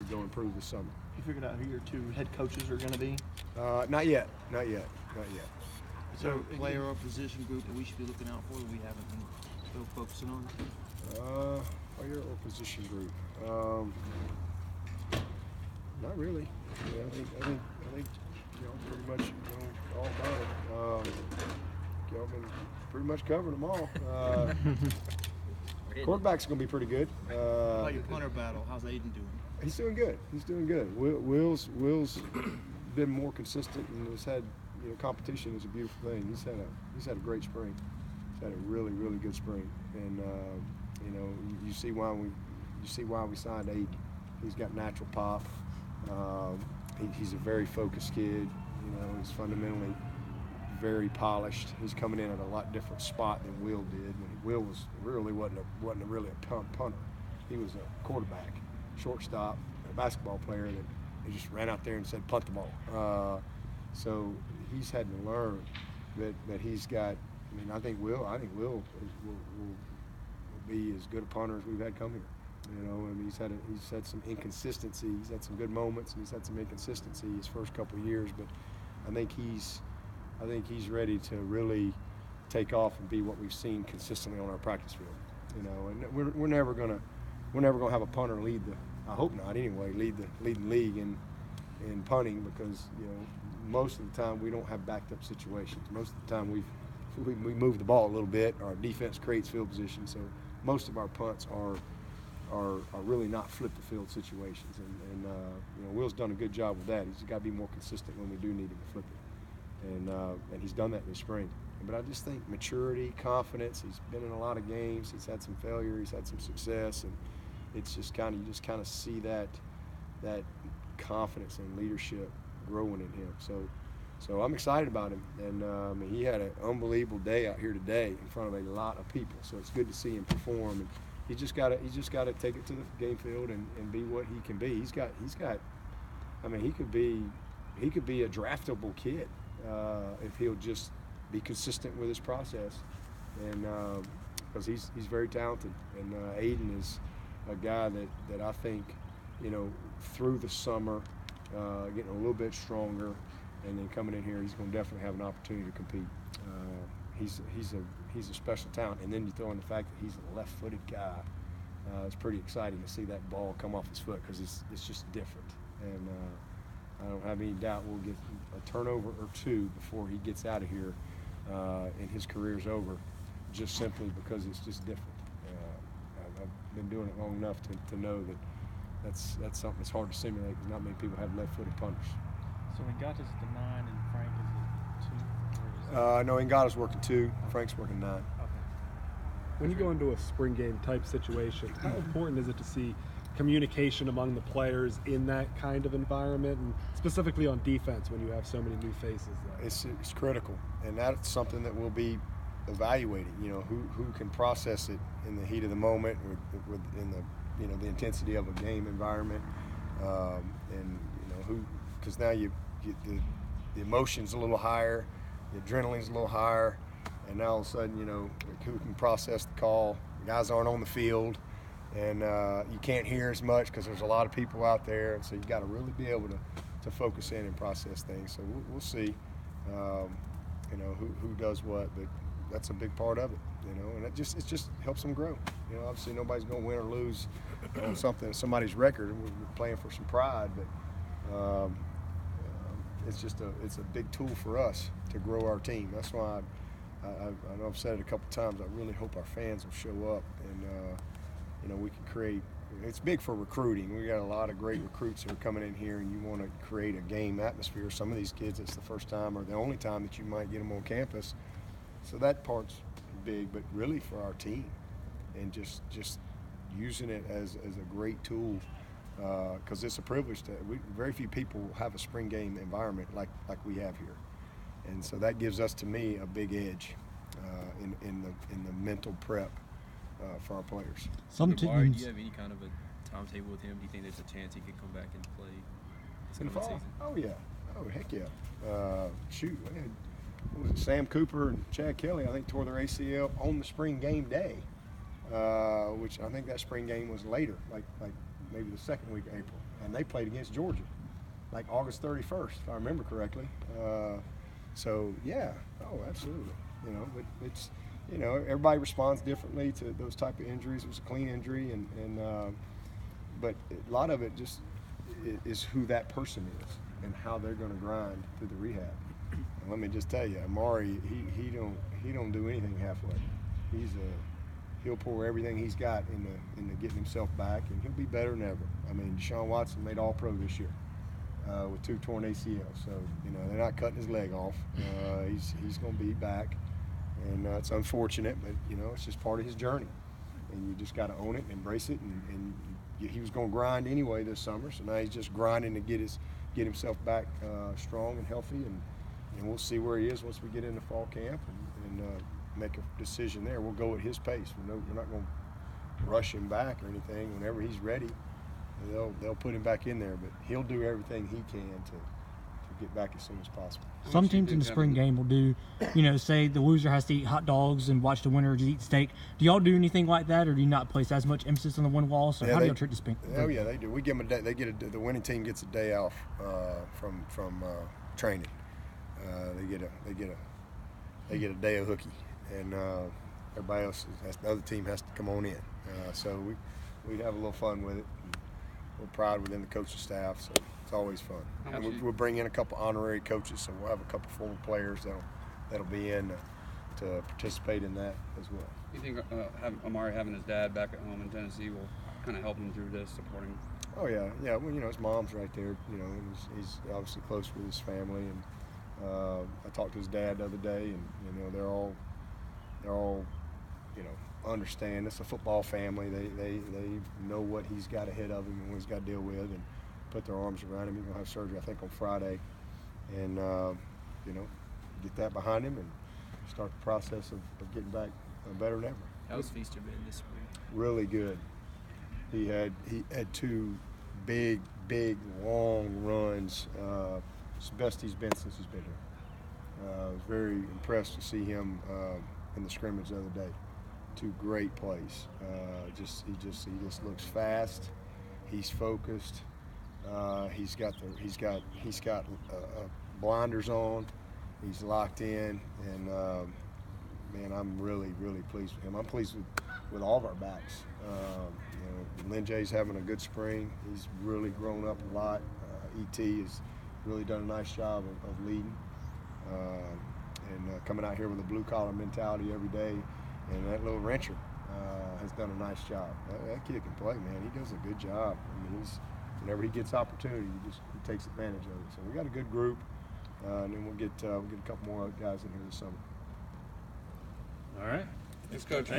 go improve this summer. You figured out who your two head coaches are going to be? Not yet. So, player or position group that we should be looking out for that we haven't been still focusing on? Player or position group? Not really. Yeah, I think pretty much all about it. Kelvin pretty much covered them all. Quarterback's going to be pretty good. How about your punter battle? How's Aiden doing? He's doing good. Will's been more consistent and has had, competition is a beautiful thing. He's had a great spring. He's had a really good spring, and you see why we signed Aiden. He's got natural pop. He's a very focused kid. He's fundamentally very polished. He's coming in at a lot different spot than Will did. Will wasn't really a punter. He was a quarterback, shortstop, a basketball player that he just ran out there and said punt the ball. So he's had to learn that he's got. I think Will will be as good a punter as we've had come here. He's had some inconsistency. He's had some good moments, and he's had some inconsistency his first couple of years. But I think he's ready to really take off and be what we've seen consistently on our practice field. And we're never gonna have a punter lead the. I hope not anyway. Lead the league in punting, because most of the time we don't have backed up situations. Most of the time we move the ball a little bit. Our defense creates field position, so most of our punts are really not flip the field situations. And Will's done a good job with that. He's got to be more consistent when we do need him to flip it, and he's done that this spring. But I just think maturity, confidence. He's been in a lot of games. He's had some failure. He's had some success, and it's just kind of see that confidence and leadership growing in him. So I'm excited about him, and he had an unbelievable day out here today in front of a lot of people. So it's good to see him perform, and he's just got to take it to the game field and be what he can be. He could be a draftable kid if he'll just be consistent with his process, and because he's very talented, and Aiden is a guy that I think through the summer getting a little bit stronger, and then coming in here, he's going to definitely have an opportunity to compete. He's a special talent, and then you throw in the fact that he's a left-footed guy. It's pretty exciting to see that ball come off his foot, because it's just different. And I don't have any doubt we'll get a turnover or two before he gets out of here and his career's over, just simply because it's just different. I've been doing it long enough to know that that's something that's hard to simulate, because not many people have left-footed punters. So Ngata's at the 9 and Frank is at 2? No, Ngata's working 2. Frank's working 9. Okay. When you go into a spring game type situation, how important is it to see communication among the players in that kind of environment, and specifically on defense when you have so many new faces there? It's critical, and that's something that we'll be evaluating. Who can process it in the heat of the moment, in the intensity of a game environment, and who, because now the emotion's a little higher, the adrenaline's a little higher, and now all of a sudden, who can process the call? The guys aren't on the field, and you can't hear as much because there's a lot of people out there, and so you got to really be able to focus in and process things. So we'll see, who does what, but that's a big part of it, and it just helps them grow. Obviously nobody's going to win or lose on somebody's record, and we're playing for some pride, but it's a big tool for us to grow our team. That's why I know I've said it a couple times. I really hope our fans will show up, and we can create. It's big for recruiting. We got a lot of great recruits that are coming in here, and you want to create a game atmosphere. Some of these kids, it's the first time or the only time that you might get them on campus. So that part's big, but really for our team, and just using it as a great tool, because it's a privilege very few people have a spring game environment like we have here, and so that gives us, to me, a big edge in the mental prep for our players. Some teams. Do you have any kind of a timetable with him? Do you think there's a chance he could come back and play this In the coming fall? season? Oh yeah. Oh heck yeah. Shoot, man. What was it, Sam Cooper and Chad Kelly, I think, tore their ACL on the spring game day, which I think that spring game was later, like maybe the second week of April. and they played against Georgia, like August 31st, if I remember correctly. So yeah, oh, absolutely. You know, but it's, you know, everybody responds differently to those type of injuries. It was a clean injury, but a lot of it just is who that person is and how they're going to grind through the rehab. And let me just tell you, Amari, he don't do anything halfway. He'll pour everything he's got into getting himself back, and he'll be better than ever. I mean, Deshaun Watson made All-Pro this year with 2 torn ACLs, so you know they're not cutting his leg off. He's going to be back, and it's unfortunate, but you know it's just part of his journey, and you just got to own it and embrace it. And he was going to grind anyway this summer, so now he's just grinding to get himself back strong and healthy, and we'll see where he is once we get into fall camp and make a decision there. We'll go at his pace. We're not going to rush him back or anything. Whenever he's ready, they'll put him back in there, but he'll do everything he can to get back as soon as possible. Some teams in the spring game will do, you know, say the loser has to eat hot dogs and watch the winner eat steak. Do y'all do anything like that, or do you not place as much emphasis on the win-loss? Or how do y'all treat the spring? Oh yeah, they do. We give them a day. The winning team gets a day off from training. They get a day of hooky, and everybody else, the other team has to come on in. So we have a little fun with it. And we're proud within the coaching staff, so it's always fun. And we'll bring in a couple honorary coaches, so we'll have a couple former players that'll be in to participate in that as well. Do you think Amari having his dad back at home in Tennessee will kind of help him through this, supporting him? Oh yeah. Well, you know, his mom's right there. You know, and he's obviously close with his family, and I talked to his dad the other day, and you know, they're all you know, understand it's a football family. They know what he's got ahead of him and what he's got to deal with, and put their arms around him. He's gonna have surgery, I think, on Friday, and you know, get that behind him and start the process of getting back better than ever. How's Feaster been this spring? Really good. He had 2 big, long runs. It's the best he's been since he's been here. I was very impressed to see him in the scrimmage the other day. 2 great plays. He just looks fast. He's focused. He's got blinders on. He's locked in, and man, I'm really pleased with him. I'm pleased with all of our backs. You know, Lynn Jay's having a good spring. He's really grown up a lot. ET has really done a nice job of leading and coming out here with a blue-collar mentality every day. And that little Rancher has done a nice job. That kid can play, man. He does a good job. I mean, whenever he gets opportunity, he takes advantage of it. So we got a good group, and then we'll get a couple more guys in here this summer. All right. Thanks, Coach.